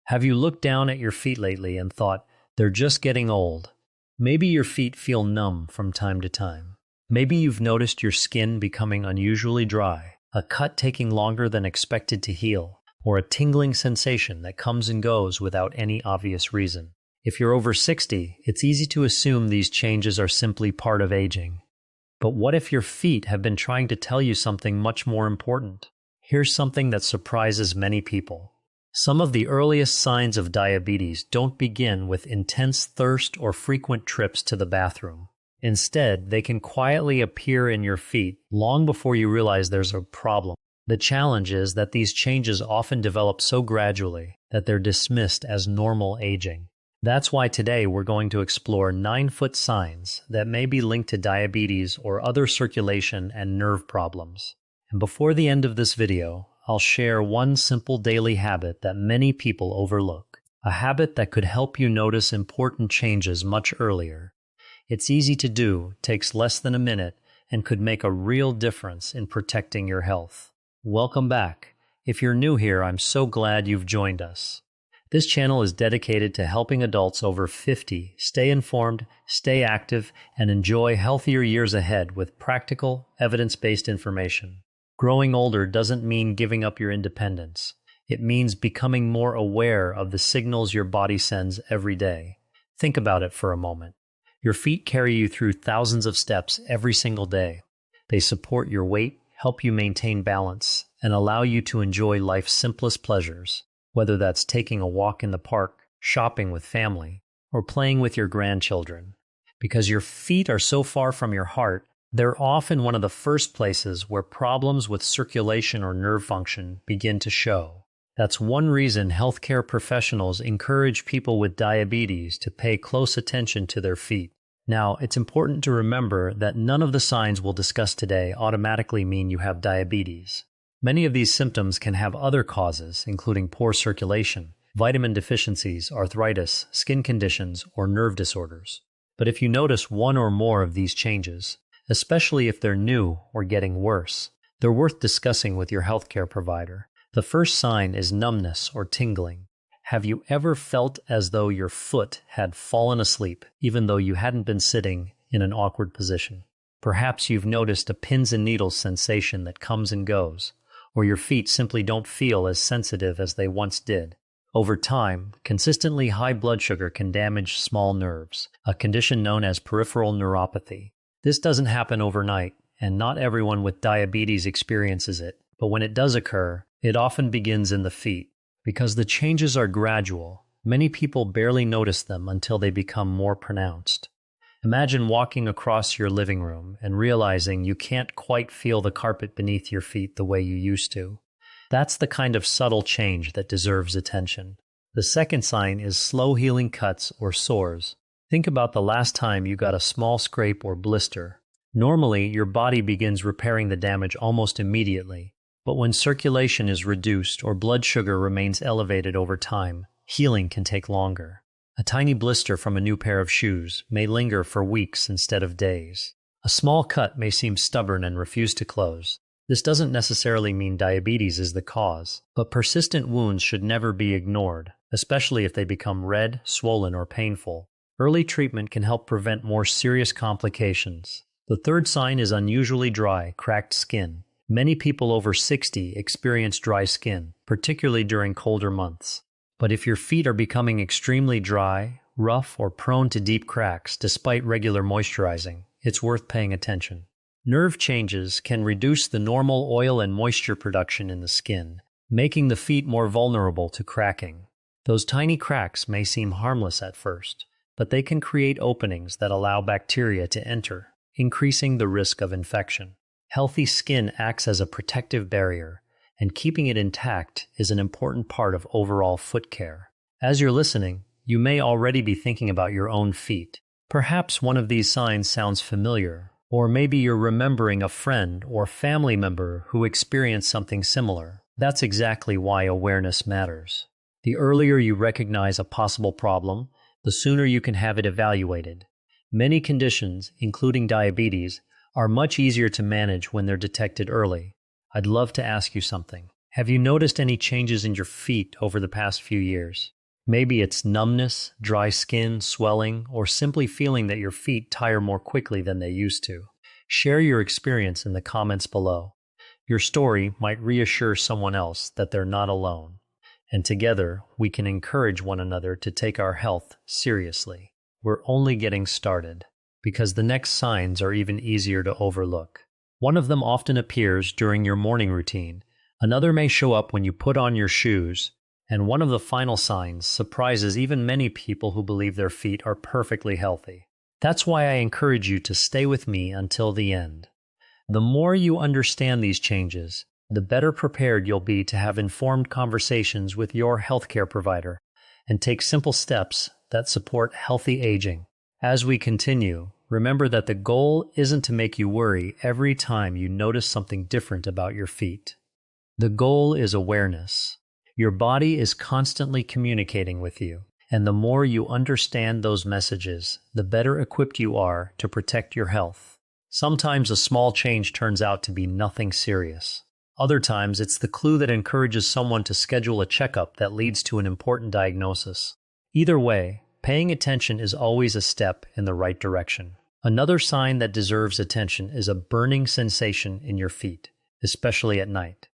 Have you looked down at your feet lately and thought, they're just getting old? Maybe your feet feel numb from time to time. Maybe you've noticed your skin becoming unusually dry, a cut taking longer than expected to heal, or a tingling sensation that comes and goes without any obvious reason. If you're over 60, it's easy to assume these changes are simply part of aging. But what if your feet have been trying to tell you something much more important? Here's something that surprises many people. Some of the earliest signs of diabetes don't begin with intense thirst or frequent trips to the bathroom. Instead, they can quietly appear in your feet long before you realize there's a problem. The challenge is that these changes often develop so gradually that they're dismissed as normal aging. That's why today we're going to explore 9-foot signs that may be linked to diabetes or other circulation and nerve problems. And before the end of this video, I'll share one simple daily habit that many people overlook, a habit that could help you notice important changes much earlier. It's easy to do, takes less than a minute, and could make a real difference in protecting your health. Welcome back. If you're new here, I'm so glad you've joined us. This channel is dedicated to helping adults over 50 stay informed, stay active, and enjoy healthier years ahead with practical, evidence-based information. Growing older doesn't mean giving up your independence. It means becoming more aware of the signals your body sends every day. Think about it for a moment. Your feet carry you through thousands of steps every single day. They support your weight, help you maintain balance, and allow you to enjoy life's simplest pleasures, whether that's taking a walk in the park, shopping with family, or playing with your grandchildren. Because your feet are so far from your heart, they're often one of the first places where problems with circulation or nerve function begin to show. That's one reason healthcare professionals encourage people with diabetes to pay close attention to their feet. Now, it's important to remember that none of the signs we'll discuss today automatically mean you have diabetes. Many of these symptoms can have other causes, including poor circulation, vitamin deficiencies, arthritis, skin conditions, or nerve disorders. But if you notice one or more of these changes, especially if they're new or getting worse, they're worth discussing with your healthcare provider. The first sign is numbness or tingling. Have you ever felt as though your foot had fallen asleep, even though you hadn't been sitting in an awkward position? Perhaps you've noticed a pins and needles sensation that comes and goes, or your feet simply don't feel as sensitive as they once did. Over time, consistently high blood sugar can damage small nerves, a condition known as peripheral neuropathy. This doesn't happen overnight, and not everyone with diabetes experiences it, but when it does occur, it often begins in the feet. Because the changes are gradual, many people barely notice them until they become more pronounced. Imagine walking across your living room and realizing you can't quite feel the carpet beneath your feet the way you used to. That's the kind of subtle change that deserves attention. The second sign is slow healing cuts or sores. Think about the last time you got a small scrape or blister. Normally, your body begins repairing the damage almost immediately, but when circulation is reduced or blood sugar remains elevated over time, healing can take longer. A tiny blister from a new pair of shoes may linger for weeks instead of days. A small cut may seem stubborn and refuse to close. This doesn't necessarily mean diabetes is the cause, but persistent wounds should never be ignored, especially if they become red, swollen, or painful. Early treatment can help prevent more serious complications. The third sign is unusually dry, cracked skin. Many people over 60 experience dry skin, particularly during colder months. But if your feet are becoming extremely dry, rough, or prone to deep cracks despite regular moisturizing, it's worth paying attention. Nerve changes can reduce the normal oil and moisture production in the skin, making the feet more vulnerable to cracking. Those tiny cracks may seem harmless at first, but they can create openings that allow bacteria to enter, increasing the risk of infection. Healthy skin acts as a protective barrier, and keeping it intact is an important part of overall foot care. As you're listening, you may already be thinking about your own feet. Perhaps one of these signs sounds familiar, or maybe you're remembering a friend or family member who experienced something similar. That's exactly why awareness matters. The earlier you recognize a possible problem, the sooner you can have it evaluated. Many conditions, including diabetes, are much easier to manage when they're detected early. I'd love to ask you something. Have you noticed any changes in your feet over the past few years? Maybe it's numbness, dry skin, swelling, or simply feeling that your feet tire more quickly than they used to. Share your experience in the comments below. Your story might reassure someone else that they're not alone, and together we can encourage one another to take our health seriously. We're only getting started, because the next signs are even easier to overlook. One of them often appears during your morning routine, another may show up when you put on your shoes, and one of the final signs surprises even many people who believe their feet are perfectly healthy. That's why I encourage you to stay with me until the end. The more you understand these changes, the better prepared you'll be to have informed conversations with your healthcare provider and take simple steps that support healthy aging. As we continue, remember that the goal isn't to make you worry every time you notice something different about your feet. The goal is awareness. Your body is constantly communicating with you, and the more you understand those messages, the better equipped you are to protect your health. Sometimes a small change turns out to be nothing serious. Other times it's the clue that encourages someone to schedule a checkup that leads to an important diagnosis. Either way, paying attention is always a step in the right direction. Another sign that deserves attention is a burning sensation in your feet, especially at night.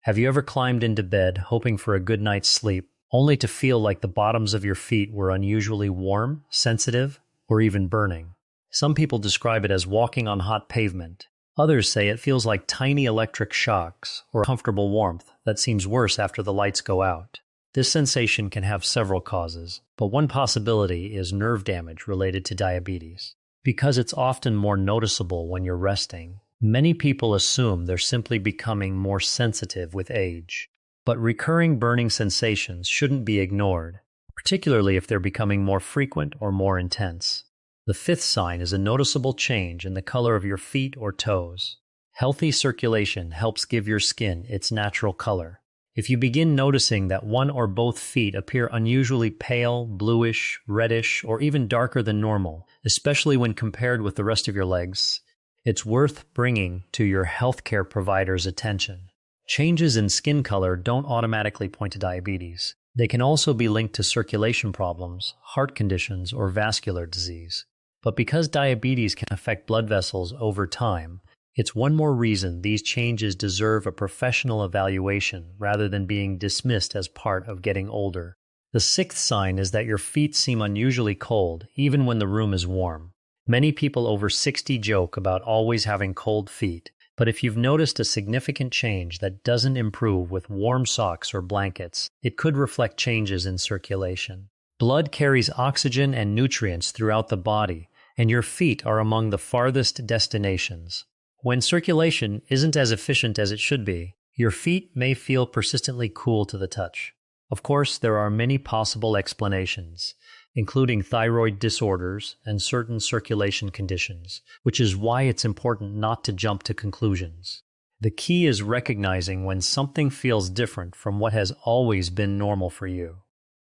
Have you ever climbed into bed hoping for a good night's sleep, only to feel like the bottoms of your feet were unusually warm, sensitive, or even burning? Some people describe it as walking on hot pavement. Others say it feels like tiny electric shocks or comfortable warmth that seems worse after the lights go out. This sensation can have several causes, but one possibility is nerve damage related to diabetes. Because it's often more noticeable when you're resting, many people assume they're simply becoming more sensitive with age. But recurring burning sensations shouldn't be ignored, particularly if they're becoming more frequent or more intense. The fifth sign is a noticeable change in the color of your feet or toes. Healthy circulation helps give your skin its natural color. If you begin noticing that one or both feet appear unusually pale, bluish, reddish, or even darker than normal, especially when compared with the rest of your legs, it's worth bringing to your healthcare provider's attention. Changes in skin color don't automatically point to diabetes. They can also be linked to circulation problems, heart conditions, or vascular disease. But because diabetes can affect blood vessels over time, it's one more reason these changes deserve a professional evaluation rather than being dismissed as part of getting older. The sixth sign is that your feet seem unusually cold, even when the room is warm. Many people over 60 joke about always having cold feet, but if you've noticed a significant change that doesn't improve with warm socks or blankets, it could reflect changes in circulation. Blood carries oxygen and nutrients throughout the body, and your feet are among the farthest destinations. When circulation isn't as efficient as it should be, your feet may feel persistently cool to the touch. Of course, there are many possible explanations, including thyroid disorders and certain circulation conditions, which is why it's important not to jump to conclusions. The key is recognizing when something feels different from what has always been normal for you.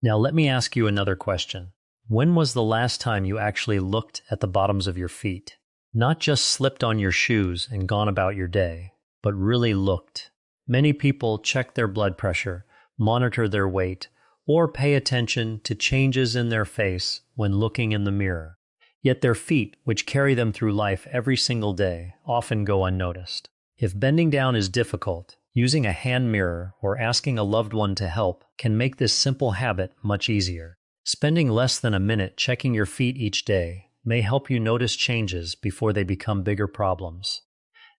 Now let me ask you another question. When was the last time you actually looked at the bottoms of your feet? Not just slipped on your shoes and gone about your day, but really looked. Many people check their blood pressure, monitor their weight, or pay attention to changes in their face when looking in the mirror. Yet their feet, which carry them through life every single day, often go unnoticed. If bending down is difficult, using a hand mirror or asking a loved one to help can make this simple habit much easier. Spending less than a minute checking your feet each day may help you notice changes before they become bigger problems.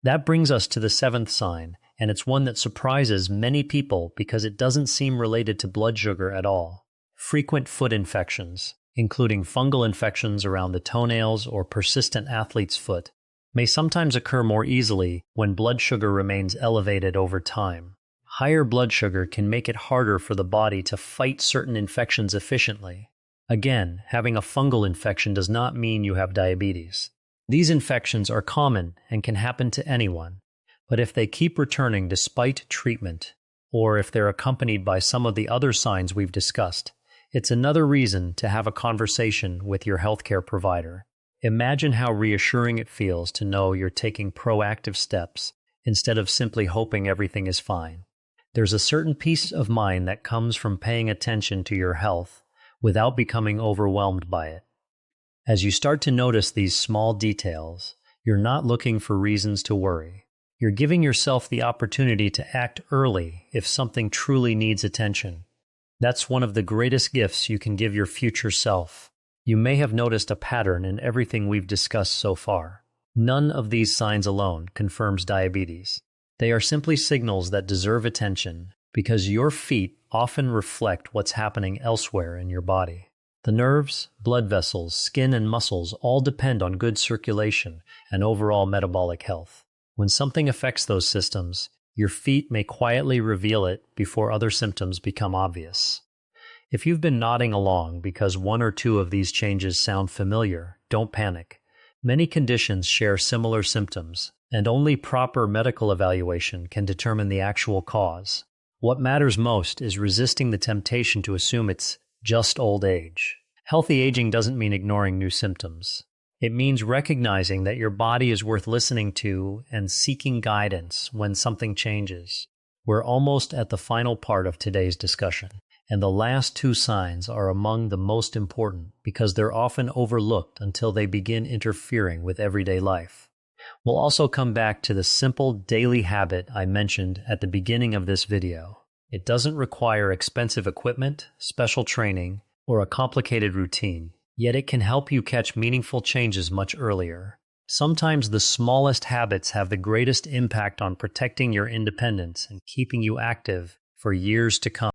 That brings us to the seventh sign, and it's one that surprises many people because it doesn't seem related to blood sugar at all. Frequent foot infections, including fungal infections around the toenails or persistent athlete's foot, may sometimes occur more easily when blood sugar remains elevated over time. Higher blood sugar can make it harder for the body to fight certain infections efficiently. Again, having a fungal infection does not mean you have diabetes. These infections are common and can happen to anyone, but if they keep returning despite treatment, or if they're accompanied by some of the other signs we've discussed, it's another reason to have a conversation with your healthcare provider. Imagine how reassuring it feels to know you're taking proactive steps instead of simply hoping everything is fine. There's a certain peace of mind that comes from paying attention to your health without becoming overwhelmed by it. As you start to notice these small details, you're not looking for reasons to worry. You're giving yourself the opportunity to act early if something truly needs attention. That's one of the greatest gifts you can give your future self. You may have noticed a pattern in everything we've discussed so far. None of these signs alone confirms diabetes. They are simply signals that deserve attention because your feet often reflect what's happening elsewhere in your body. The nerves, blood vessels, skin, and muscles all depend on good circulation and overall metabolic health. When something affects those systems, your feet may quietly reveal it before other symptoms become obvious. If you've been nodding along because one or two of these changes sound familiar, don't panic. Many conditions share similar symptoms, and only proper medical evaluation can determine the actual cause. What matters most is resisting the temptation to assume it's just old age. Healthy aging doesn't mean ignoring new symptoms. It means recognizing that your body is worth listening to and seeking guidance when something changes. We're almost at the final part of today's discussion, and the last two signs are among the most important because they're often overlooked until they begin interfering with everyday life. We'll also come back to the simple daily habit I mentioned at the beginning of this video. It doesn't require expensive equipment, special training, or a complicated routine. Yet it can help you catch meaningful changes much earlier. Sometimes the smallest habits have the greatest impact on protecting your independence and keeping you active for years to come.